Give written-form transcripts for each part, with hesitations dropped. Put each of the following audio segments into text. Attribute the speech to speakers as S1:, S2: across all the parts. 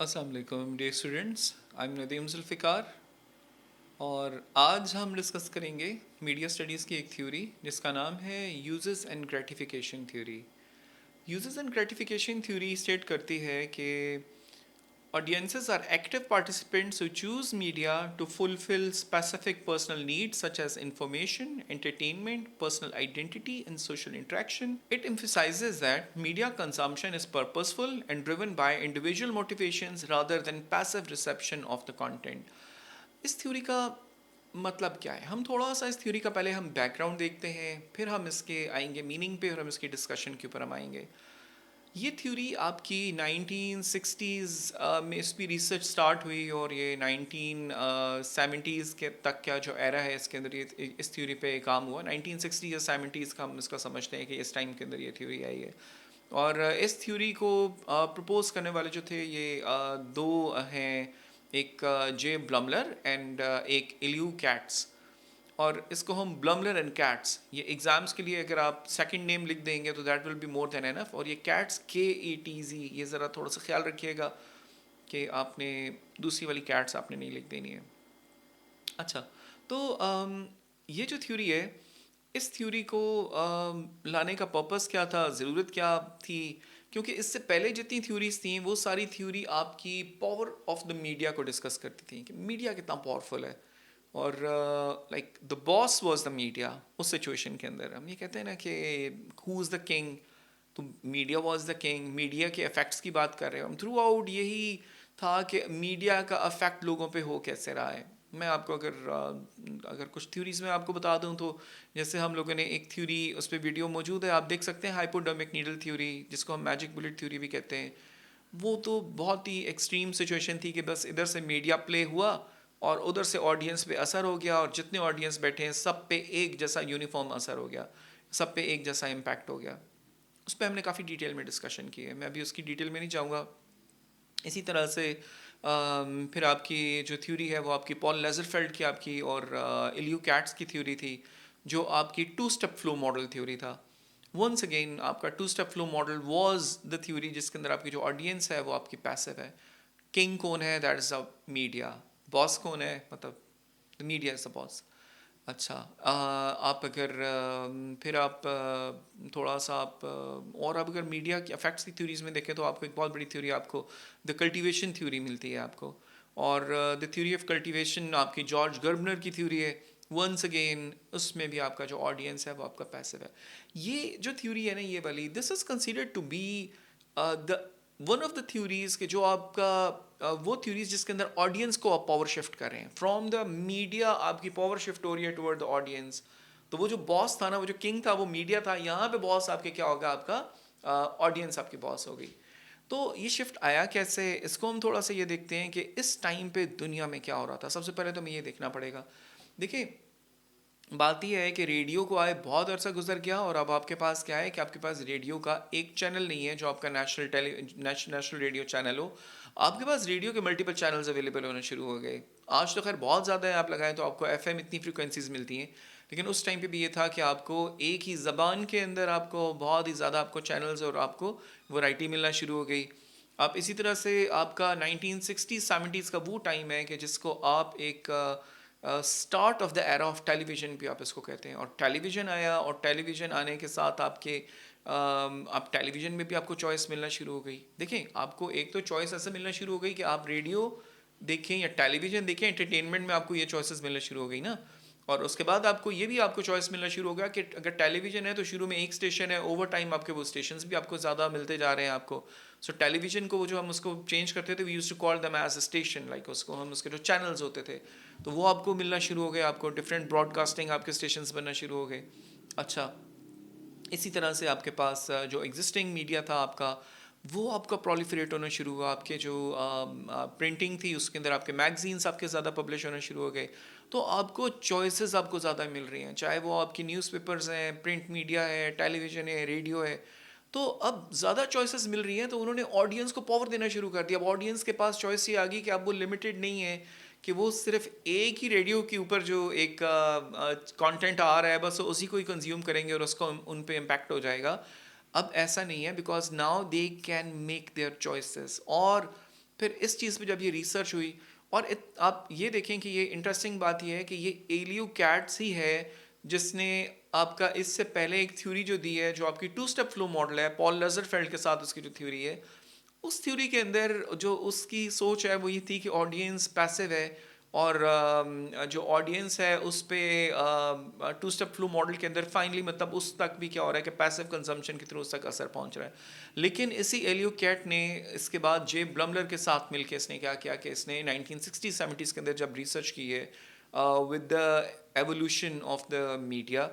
S1: अस्सलाम वालेकुम dear students, I am Nadeem Zulfiqar और आज हम डिस्कस करेंगे मीडिया स्टडीज़ की एक थ्योरी जिसका नाम है uses and gratification theory. Uses and gratification theory state करती है कि audiences are active participants who choose media to fulfill specific personal needs such as information, entertainment, personal identity, and social interaction. It emphasizes that media consumption is purposeful and driven by individual motivations rather than passive reception of the content. इस theory का मतलब क्या है? हम थोड़ा सा इस theory का पहले हम बैकग्राउंड देखते हैं, फिर हम इसके आएंगे मीनिंग पे और हम इसकी डिस्कशन के ऊपर हम आएंगे। ये थ्योरी आपकी 1960s में इस पर रिसर्च स्टार्ट हुई और ये 1970s के तक का जो एरा है इसके अंदर ये इस थ्योरी पे काम हुआ। 1960 या 70s का हम इसका समझते हैं कि इस टाइम के अंदर ये थ्योरी आई है। और इस थ्योरी को प्रपोज करने वाले जो थे ये दो हैं, एक जे ब्लमलर एंड एक इल्यू कैट्स। और इसको हम ब्लमलर एंड कैट्स, ये एग्जाम्स के लिए अगर आप सेकंड नेम लिख देंगे तो that will be more than enough. और ये कैट्स KATZ, ये ज़रा थोड़ा सा ख्याल रखिएगा कि आपने दूसरी वाली कैट्स आपने नहीं लिख देनी है। अच्छा, तो ये जो थ्योरी है, इस थ्योरी को लाने का पर्पस क्या था, ज़रूरत क्या थी? क्योंकि इससे पहले जितनी थ्योरीज थी वो सारी थ्योरी आपकी पावर ऑफ द मीडिया को डिस्कस करती थी कि मीडिया कितना पावरफुल है। और like the boss was the media. उस सिचुएशन के अंदर हम ये कहते हैं ना कि हु इज़ द किंग, तो media was the king. Media के इफेक्ट्स की बात कर रहे हैं हम। थ्रू आउट यही था कि मीडिया का इफेक्ट लोगों पे हो कैसे रहा है। मैं आपको अगर कुछ थ्योरीज में आपको बता दूं तो जैसे हम लोगों ने एक थ्योरी, उस पर वीडियो मौजूद है, आप देख सकते हैं, हाइपोडर्मिक नीडल थ्योरी, जिसको हम मैजिक बुलेट थ्योरी भी कहते हैं। वो तो बहुत ही एक्सट्रीम सिचुएशन थी कि बस इधर से मीडिया प्ले हुआ और उधर से ऑडियंस पे असर हो गया और जितने ऑडियंस बैठे हैं सब पे एक जैसा यूनिफॉर्म असर हो गया, सब पे एक जैसा इम्पैक्ट हो गया। उस पर हमने काफ़ी डिटेल में डिस्कशन की है, मैं अभी उसकी डिटेल में नहीं जाऊँगा। इसी तरह से फिर आपकी जो थ्योरी है वो आपकी पॉल लेजरफेल्ड की आपकी और इल्यू कैट्स की थ्योरी थी, जो आपकी two step flow model theory था। वंस अगेन आपका two step flow model was the theory जिसके अंदर आपकी जो ऑडियंस है वो आपकी पैसिव है। किंग कौन है? That is a media. Boss कौन है? मतलब the media is the boss. अच्छा, आप अगर फिर आप थोड़ा सा आप और आप अगर मीडिया के इफेक्ट्स की थ्योरीज में देखें तो आपको एक बहुत बड़ी थ्योरी आपको द कल्टीवेशन थ्योरी मिलती है आपको। और द थ्योरी ऑफ कल्टीवेशन आपकी जॉर्ज गर्बनर की थ्योरी है। वंस अगेन उसमें भी आपका जो ऑडियंस है वो आपका पैसिव है। ये जो थ्योरी है ना ये वाली, this is considered to be the one of the theories के जो आपका वो थ्योरीज जिसके अंदर ऑडियंस को आप पावर शिफ्ट कर रहे हैं फ्रॉम द मीडिया, आपकी पावर शिफ्ट हो रही है टुवर्ड द ऑडियंस। तो वो जो बॉस था ना, वो जो किंग था वो मीडिया था, यहाँ पे बॉस आपके क्या होगा, आपका ऑडियंस आपकी बॉस हो गई। तो ये शिफ्ट आया कैसे, इसको हम थोड़ा सा ये देखते हैं कि इस टाइम पे दुनिया में क्या हो रहा था। सबसे पहले तो हमें ये देखना पड़ेगा। देखिए, बात यह है कि रेडियो को आए बहुत अरसा गुजर गया और अब आपके पास क्या है कि आपके पास रेडियो का एक चैनल नहीं है जो आपका नेशनल रेडियो चैनल हो। आपके पास रेडियो के मल्टीपल चैनल्स अवेलेबल होने शुरू हो गए। आज तो खैर बहुत ज़्यादा है, आप लगाएं तो आपको FM इतनी फ्रिक्वेंसीज मिलती हैं, लेकिन उस टाइम पे भी ये था कि आपको एक ही ज़बान के अंदर आपको बहुत ही ज़्यादा आपको चैनल्स और आपको वैरायटी मिलना शुरू हो गई। आप इसी तरह से आपका 1960s 70s का वो टाइम है कि जिसको आप एक start of the era of television भी आप इसको कहते हैं। और टेलीविज़न आया और टेलीविज़न आने के साथ आपके आप टेलीविज़न में भी आपको चॉइस मिलना शुरू हो गई। देखें, आपको एक तो चॉइस ऐसे मिलना शुरू हो गई कि आप रेडियो देखें या टेलीविज़न देखें, एंटरटेनमेंट में आपको ये चॉइसेस मिलना शुरू हो गई ना। और उसके बाद आपको ये भी आपको चॉइस मिलना शुरू हो गया कि अगर टेलीविज़न है तो शुरू में एक स्टेशन है, ओवर टाइम आपके वो स्टेशंस भी आपको ज़्यादा मिलते जा रहे हैं आपको। सो टेलीविज़न को वो जो हम उसको चेंज करते थे, we used to call them as a station, like उसको हम उसके जो चैनल्स होते थे तो वो आपको मिलना शुरू हो गए, आपको डिफरेंट ब्रॉडकास्टिंग आपके स्टेशंस बनना शुरू हो गए। अच्छा, इसी तरह से आपके पास जो एग्जिस्टिंग मीडिया था आपका, वो आपका प्रोलिफरेट होना शुरू हुआ। आपके जो प्रिंटिंग थी उसके अंदर आपके मैगजीन्स आपके ज़्यादा पब्लिश होना शुरू हो गए। तो आपको चॉइसेस आपको ज़्यादा मिल रही हैं, चाहे वो आपकी न्यूज़पेपर्स हैं, प्रिंट मीडिया है, टेलीविज़न है, रेडियो है। तो अब ज़्यादा चॉइसेस मिल रही हैं तो उन्होंने ऑडियंस को पावर देना शुरू कर दिया। अब ऑडियंस के पास चॉइस ये आ गई कि अब वो लिमिटेड नहीं है कि वो सिर्फ एक ही रेडियो के ऊपर जो एक कंटेंट आ रहा है बस उसी को ही कंज्यूम करेंगे और उसका उन पे इम्पैक्ट हो जाएगा। अब ऐसा नहीं है, because now they can make their choices. और फिर इस चीज़ पे जब ये रिसर्च हुई, और आप ये देखें कि ये इंटरेस्टिंग बात ये है कि ये एलियो कैट्स ही है जिसने आपका इससे पहले एक थ्योरी जो दी है, जो आपकी टू स्टेप फ्लो मॉडल है, पॉल लजरफेल्ड के साथ उसकी जो थ्योरी है, उस थ्योरी के अंदर जो उसकी सोच है वो ये थी कि ऑडियंस पैसिव है, और जो ऑडियंस है उस पे टू स्टेप फ्लो मॉडल के अंदर फाइनली मतलब उस तक भी क्या हो रहा है कि पैसिव कंजम्पशन के थ्रू उस तक असर पहुंच रहा है। लेकिन इसी एलियो कैट ने इसके बाद जे ब्लमलर के साथ मिलकर इसने क्या किया कि इसने 1960-70s के अंदर जब रिसर्च की है with the evolution of the media,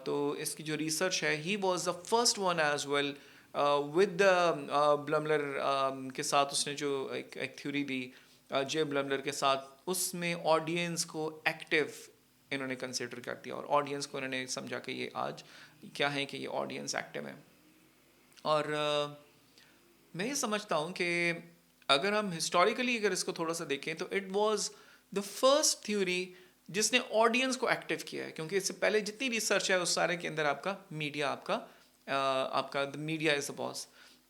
S1: तो इसकी जो रिसर्च है, he was the first one as well with the Blumler के साथ उसने जो एक थ्योरी दी जे ब्लमलर के साथ, उसमें ऑडियंस को एक्टिव इन्होंने कंसिडर कर दिया, और ऑडियंस को इन्होंने समझा कि ये आज क्या है कि ये ऑडियंस एक्टिव है। और मैं ये समझता हूँ कि अगर हम हिस्टोरिकली अगर इसको थोड़ा सा देखें तो it was the first theory जिसने ऑडियंस को एक्टिव किया है, क्योंकि इससे पहले जितनी रिसर्च है उस सारे के अंदर आपका मीडिया आपका the media is the boss.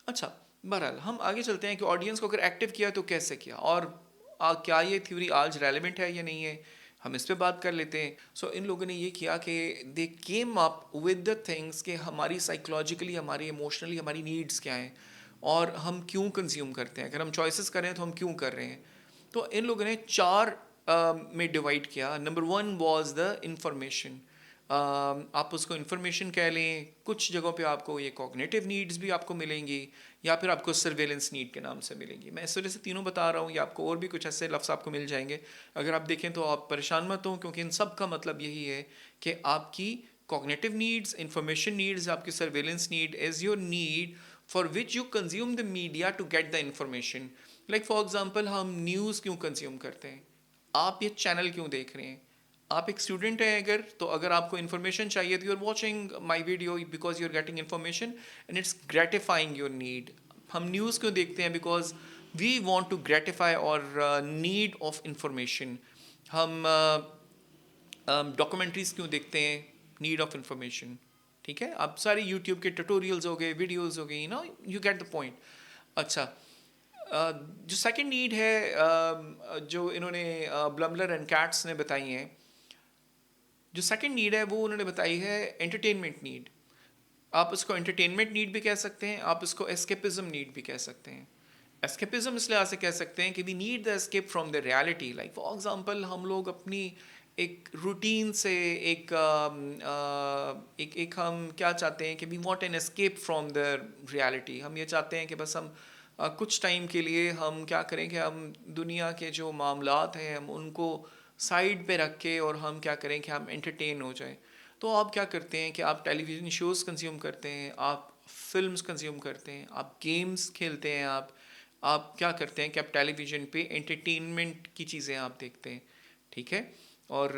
S1: अच्छा, बहरहाल हम आगे चलते हैं कि ऑडियंस को अगर एक्टिव किया तो कैसे किया, और क्या ये थ्योरी आज रेलेवेंट है या नहीं है, हम इस पे बात कर लेते हैं। सो इन लोगों ने ये किया कि they came up with the things कि हमारी साइकोलॉजिकली, हमारी इमोशनली हमारी नीड्स क्या हैं, और हम क्यों कंज्यूम करते हैं, अगर हम चॉइसेस कर रहे हैं तो हम क्यों कर रहे हैं। तो इन लोगों ने चार में डिवाइड किया। Number one was the information. आप उसको इन्फॉर्मेशन कह लें, कुछ जगहों पे आपको ये कॉग्निटिव नीड्स भी आपको मिलेंगी, या फिर आपको सर्वेलेंस नीड के नाम से मिलेंगी। मैं इस वजह से तीनों बता रहा हूँ, या आपको और भी कुछ ऐसे लफ्ज़ आपको मिल जाएंगे, अगर आप देखें तो आप परेशान मत हो, क्योंकि इन सब का मतलब यही है कि आपकी कॉग्निटिव नीड्स, इंफॉर्मेशन नीड्स, आपकी surveillance need is your need for which you consume the media to get the information. Like for example, हम न्यूज़ क्यों कंज्यूम करते हैं, आप ये चैनल क्यों देख रहे हैं। आप एक स्टूडेंट हैं अगर, तो अगर आपको इन्फॉर्मेशन चाहिए तो you are watching my video because you are getting information and it's gratifying your need. हम न्यूज़ क्यों देखते हैं, because we want to gratify our need of information. हम डॉक्यूमेंट्रीज क्यों देखते हैं, नीड ऑफ इंफॉर्मेशन। ठीक है, आप सारी यूट्यूब के ट्यूटोरियल्स हो गए, वीडियोस हो गई, यू गेट द पॉइंट। अच्छा, जो सेकंड नीड है जो इन्होंने ब्लमलर एंड कैट्स ने बताई हैं, जो सेकंड नीड है वो उन्होंने बताई है एंटरटेनमेंट नीड। आप इसको एंटरटेनमेंट नीड भी कह सकते हैं, आप इसको एस्केपिज्म नीड भी कह सकते हैं। एस्केपिज्म इसलिए ऐसे कह सकते हैं कि we need the escape from the reality. Like for example, हम लोग अपनी एक रूटीन से एक हम क्या चाहते हैं कि we want an escape from the reality. हम ये चाहते हैं कि बस हम कुछ टाइम के लिए हम क्या करें कि हम दुनिया के जो मामलात हैं हम उनको साइड पे रख के, और हम क्या करें कि हम एंटरटेन हो जाएं। तो आप क्या करते हैं कि आप टेलीविज़न शोज़ कंज्यूम करते हैं, आप फिल्म्स कंज्यूम करते हैं, आप गेम्स खेलते हैं, आप क्या करते हैं कि आप टेलीविज़न पे एंटरटेनमेंट की चीज़ें आप देखते हैं। ठीक है, और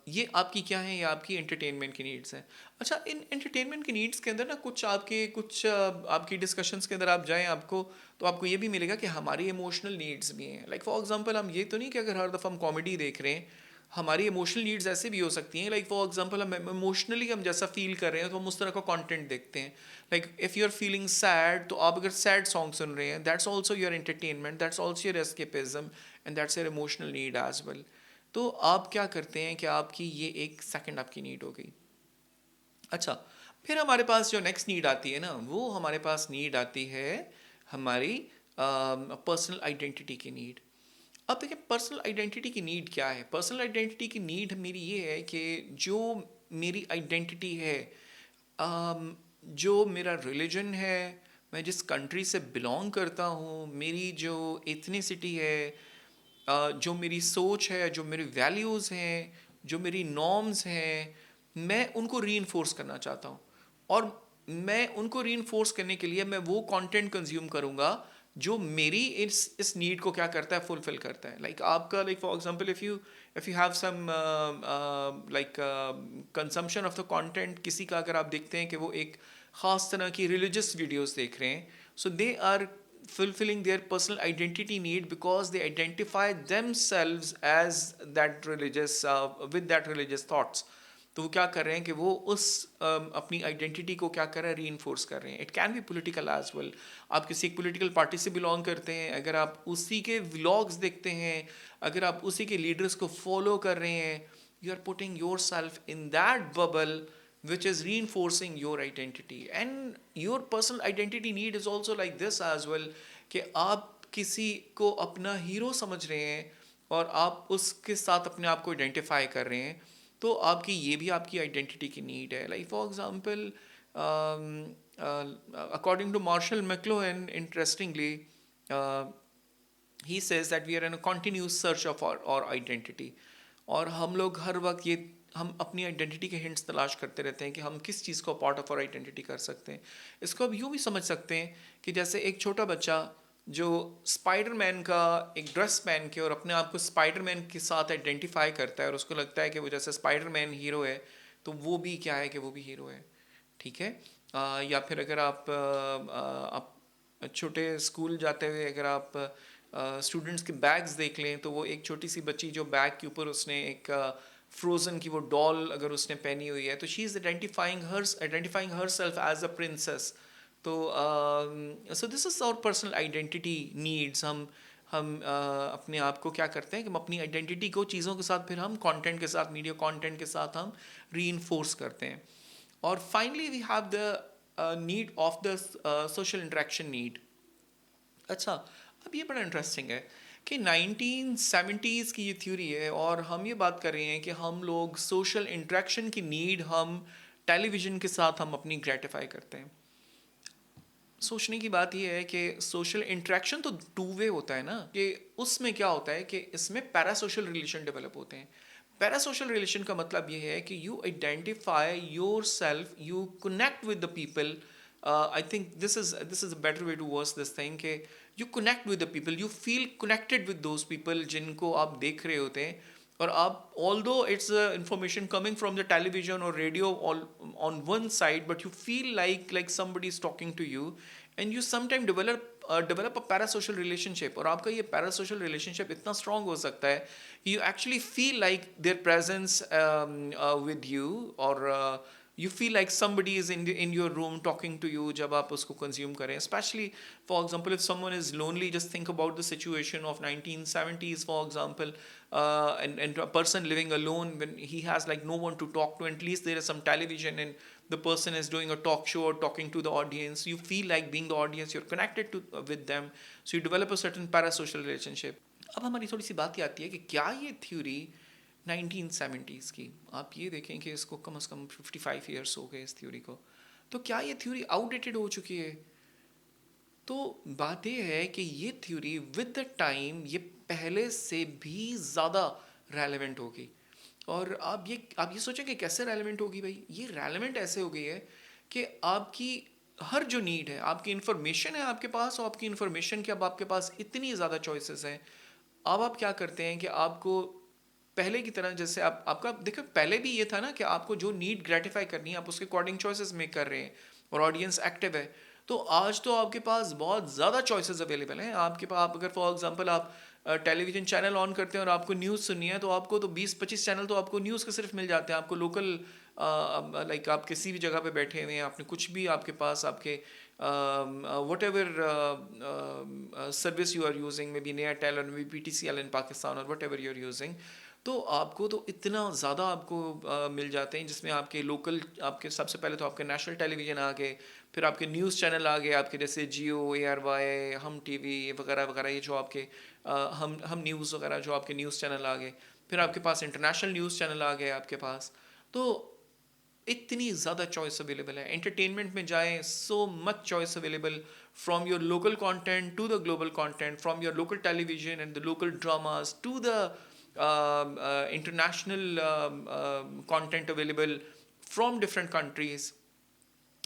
S1: ये आपकी क्या है, ये आपकी एंटरटेनमेंट की नीड्स हैं। अच्छा, इन एंटरटेनमेंट की नीड्स के अंदर ना कुछ आपकी डिस्कशंस के अंदर आप जाएं, आपको तो आपको ये भी मिलेगा कि हमारी इमोशनल नीड्स भी हैं। लाइक फॉर एग्जांपल, हम ये तो नहीं कि अगर हर दफ़ा हम कॉमेडी देख रहे हैं, हमारी इमोशनल नीड्स ऐसे भी हो सकती हैं। लाइक फॉर एग्जांपल, हम इमोशनली हम जैसा फील कर रहे हैं तो हम उस तरह का कंटेंट देखते हैं। Like if you are feeling sad, तो आप अगर सैड सॉन्ग सुन रहे हैं, that's also your entertainment, that's also your escapism, and that's your emotional need as well. तो आप क्या करते हैं कि आपकी ये एक सेकंड आपकी नीड हो गई। अच्छा, फिर हमारे पास जो नेक्स्ट नीड आती है ना, वो हमारे पास नीड आती है हमारी पर्सनल आइडेंटिटी की नीड। अब देखिए, पर्सनल आइडेंटिटी की नीड क्या है। पर्सनल आइडेंटिटी की नीड मेरी ये है कि जो मेरी आइडेंटिटी है, जो मेरा रिलीजन है, मैं जिस कंट्री से बिलोंग करता हूँ, मेरी जो एथनिसिटी है, जो मेरी सोच है, जो मेरी वैल्यूज़ हैं, जो मेरी नॉर्म्स हैं, मैं उनको रीइंफोर्स करना चाहता हूँ। और मैं उनको रीइंफोर्स करने के लिए मैं वो कंटेंट कंज्यूम करूँगा जो मेरी इस नीड को क्या करता है, फुलफिल करता है। लाइक आपका, like for example, if you have some like consumption of the content, किसी का अगर आप देखते हैं कि वो एक ख़ास तरह की रिलीजियस वीडियोस देख रहे हैं, so they are fulfilling their personal identity need because they identify themselves as that religious with that religious thoughts. तो वो क्या कर रहे हैं कि वो उस अपनी आइडेंटिटी को क्या कर रहे हैं, री कर रहे हैं. It can be political as well. आप किसी एक पॉलिटिकल पार्टी से बिलोंग करते हैं, अगर आप उसी के व्लॉग्स देखते हैं, अगर आप उसी के लीडर्स को फॉलो कर रहे हैं, you are putting yourself in that bubble which is reinforcing your identity. And your personal identity need is also like this as well, कि आप किसी को अपना हीरो समझ रहे हैं और आप उसके साथ अपने आप को आइडेंटिफाई कर रहे हैं, तो आपकी ये भी आपकी आइडेंटिटी की नीड है. Like for example, according to Marshall McLuhan, interestingly, he says that we are in a continuous search of our identity. और हम लोग हर वक्त ये हम अपनी आइडेंटिटी के हिंट्स तलाश करते रहते हैं कि हम किस चीज़ को पार्ट ऑफ आवर आइडेंटिटी कर सकते हैं. इसको अब यूँ भी समझ सकते हैं कि जैसे एक छोटा बच्चा जो स्पाइडरमैन का एक ड्रेस पहन के और अपने आप को स्पाइडरमैन के साथ आइडेंटिफाई करता है और उसको लगता है कि वो जैसे स्पाइडरमैन हीरो है, तो वो भी क्या है कि वो भी हीरो है. ठीक है. या फिर अगर आप छोटे स्कूल जाते हुए अगर आप स्टूडेंट्स के बैग्स देख लें, तो वो एक छोटी सी बच्ची जो बैग के ऊपर उसने एक फ्रोजन की वो डॉल अगर उसने पहनी हुई है, तो she is identifying her self as a princess. तो so this is our personal identity needs. हम अपने आप को क्या करते हैं कि हम अपनी आइडेंटिटी को चीज़ों के साथ, फिर हम कंटेंट के साथ, मीडिया कंटेंट के साथ हम रीइंफोर्स करते हैं. और finally we have the need of the social interaction need. अच्छा, अब ये बड़ा इंटरेस्टिंग है कि 1970s की ये थ्योरी है और हम ये बात कर रहे हैं कि हम लोग सोशल इंटरेक्शन की नीड हम टेलीविज़न के साथ हम अपनी ग्रेटिफाई करते हैं. सोचने की बात यह है कि सोशल इंटरेक्शन तो टू वे होता है ना, कि उसमें क्या होता है कि इसमें पैरासोशल रिलेशन डेवलप होते हैं. पैरासोशल रिलेशन का मतलब ये है कि you identify your self, you connect with the people. I think this is a better way to verse this thing, कि you connect with the people, you feel connected with those people जिनको आप देख रहे होते हैं. और आप, although it's information coming from the television or radio all on one side, but you feel like somebody is talking to you, and you sometimes develop a parasocial relationship. और आपका ये parasocial relationship इतना strong हो सकता है, you actually feel like their presence with you, or you feel like somebody is in your room talking to you जब आप उसको consume करें. Especially for example, if someone is lonely, just think about the situation of 1970s, for example, and a person living alone when he has like no one to talk to, and at least there is some television and the person is doing a talk show or talking to the audience. You feel like being the audience, you're connected to with them, so you develop a certain parasocial relationship. अब हमारी थोड़ी सी बात आती है कि क्या ये theory 1970s की, आप ये देखें कि इसको कम से कम 55 ईयर्स हो गए इस थ्योरी को, तो क्या ये थ्योरी आउटडेटेड हो चुकी है? तो बात ये है कि ये थ्योरी विद द टाइम ये पहले से भी ज़्यादा रेलेवेंट होगी. और आप ये सोचें कि कैसे रेलेवेंट होगी भाई. ये रेलेवेंट ऐसे हो गई है कि आपकी हर जो नीड है, आपकी इन्फॉर्मेशन है आपके पास, और आपकी इन्फॉर्मेशन के अब आपके पास इतनी ज़्यादा चॉइसेस हैं. अब आप क्या करते हैं कि आपको पहले की तरह, जैसे आपका देखो पहले भी ये था ना कि आपको जो नीड ग्रेटिफाई करनी है आप उसके अकॉर्डिंग चॉइसेस मेक कर रहे हैं और ऑडियंस एक्टिव है. तो आज तो आपके पास बहुत ज़्यादा चॉइसेस अवेलेबल हैं आपके पास. आप अगर फॉर एग्जांपल आप टेलीविज़न चैनल ऑन करते हैं और आपको न्यूज़ सुननी है, तो आपको तो 20-25 चैनल तो आपको न्यूज़ के सिर्फ मिल जाते हैं. आपको लोकल लाइक आप किसी भी जगह पे बैठे हुए हैं, आपने कुछ भी आपके पास आपके whatever service you are using, maybe Airtel और maybe PTCL in Pakistan और whatever you are using, तो आपको तो इतना ज़्यादा आपको मिल जाते हैं जिसमें आपके लोकल, आपके सबसे पहले तो आपके नेशनल टेलीविज़न आ गए, फिर आपके न्यूज़ चैनल आ गए आपके जैसे जियो, ARY, हम TV वगैरह वगैरह, ये जो आपके हम न्यूज़ वगैरह जो आपके न्यूज़ चैनल आ गए. फिर आपके पास इंटरनेशनल न्यूज़ चैनल आ गए आपके पास. तो इतनी ज़्यादा चॉइस अवेलेबल है. एंटरटेनमेंट में जाएं, so much choice available, from your local content to the global content, from your local television and the local dramas to the international content available from different countries.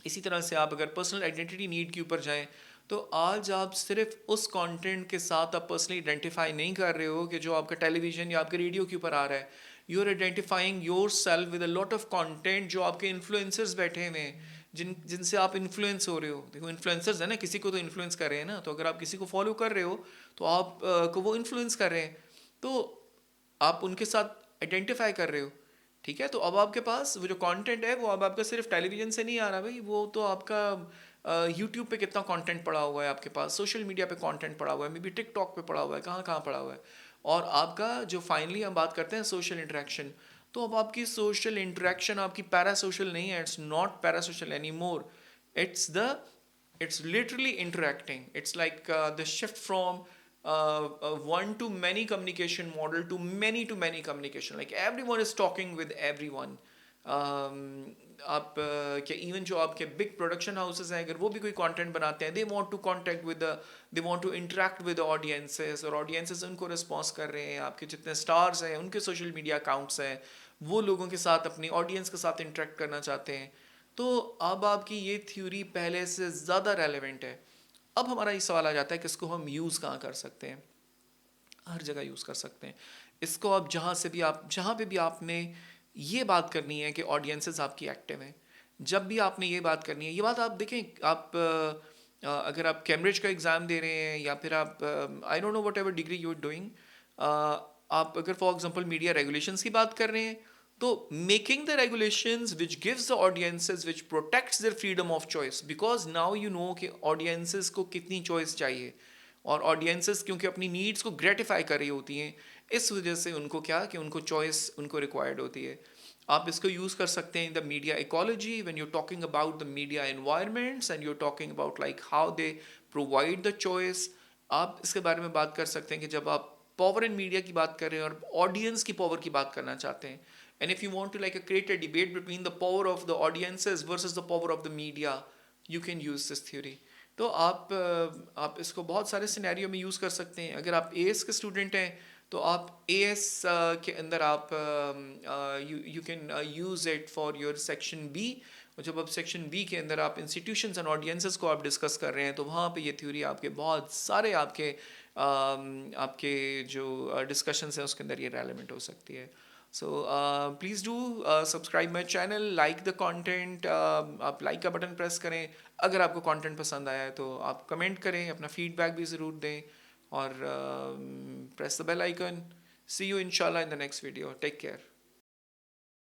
S1: इसी तरह से आप अगर personal identity need के ऊपर जाएं, तो आज आप सिर्फ उस कंटेंट के साथ आप पर्सनली आइडेंटिफाई नहीं कर रहे हो कि जो आपका टेलीविज़न या आपके रेडियो के ऊपर आ रहा है. You are identifying yourself with a lot of content जो आपके इन्फ्लुएंसर्स बैठे हुए हैं, जिनसे आप इन्फ्लुएंस हो रहे हो. देखो इन्फ्लुएंसर्स है ना, किसी को तो इन्फ्लुएंस कर रहे हैं ना. तो अगर आप किसी को फॉलो कर रहे हो तो आप को वो इन्फ्लुएंस कर रहे हैं, तो आप उनके साथ आइडेंटिफाई कर रहे हो. ठीक है, तो अब आपके पास वो जो कंटेंट है वो अब आपका सिर्फ टेलीविजन से नहीं आ रहा भाई, वो तो आपका यूट्यूब पे कितना कंटेंट पड़ा हुआ है आपके पास, सोशल मीडिया पे कंटेंट पड़ा हुआ है, मे बी टिकटॉक पे पड़ा हुआ है, कहाँ कहाँ पड़ा हुआ है। और आपका जो फाइनली हम बात करते हैं सोशल इंटरेक्शन, तो अब आपकी सोशल इंटरेक्शन आपकी पैरा सोशल नहीं है, it's not para social any more, it's the it's literally interacting. It's like the shift from one to many communication model to many communication, like everyone is talking with everyone. आप क्या even जो आपके big production houses हैं अगर वो भी कोई content बनाते हैं, they want to contact with they want to interact with audiences, और ऑडियंसेस उनको रिस्पॉन्स कर रहे हैं, आपके जितने स्टार्स हैं उनके सोशल मीडिया अकाउंट्स हैं, वो लोगों के साथ अपनी ऑडियंस के साथ इंटरेक्ट करना चाहते हैं। तो अब आपकी ये थ्योरी पहले से ज़्यादा रेलेवेंट है। अब हमारा ये सवाल आ जाता है कि इसको हम यूज़ कहाँ कर सकते हैं। हर जगह यूज़ कर सकते हैं इसको। आप जहाँ पे भी आपने ये बात करनी है कि ऑडियंसेस आपकी एक्टिव हैं, जब भी आपने ये बात करनी है, ये बात आप देखें, आप अगर आप कैम्ब्रिज का एग्ज़ाम दे रहे हैं या फिर आप I don't know whatever degree you are doing, आप अगर फॉर एग्जांपल मीडिया रेगुलेशंस की बात कर रहे हैं, तो making the regulations which gives the audiences which protects their freedom of choice, because now you know कि ऑडियंसेस को कितनी चॉइस चाहिए, और ऑडियंसेस क्योंकि अपनी नीड्स को ग्रेटिफाई कर रही होती हैं, इस वजह से उनको क्या कि उनको चॉइस उनको रिक्वायर्ड होती है। आप इसको यूज़ कर सकते हैं in the media ecology when you talking about the media environments and you talking about like how they provide the choice. आप इसके बारे में बात कर सकते हैं कि जब आप पावर इन मीडिया की बात कर रहे हैं और ऑडियंस की पावर की बात करना चाहते हैं, and if you want to like create a debate between the power of the audiences versus the power of the media, you can use this theory. तो आप इसको बहुत सारे सिनेरियो में यूज़ कर सकते हैं। अगर आप एएस के स्टूडेंट हैं तो आप एएस के अंदर आप you can use it for your section B, और जब आप सेक्शन बी के अंदर आप इंस्टीट्यूशंस एंड ऑडियंसेस को आप डिस्कस कर रहे हैं, तो वहाँ पे ये थ्योरी आपके बहुत सारे आपके जो डिस्कशंस हैं उसके अंदर ये रेलेवेंट हो सकती है। So please do subscribe my channel, like the content, आप like का बटन प्रेस करें। अगर आपको कंटेंट पसंद आया है तो आप कमेंट करें, अपना फीडबैक भी ज़रूर दें, और press the bell icon. See you इंशाल्लाह in the next video. Take care.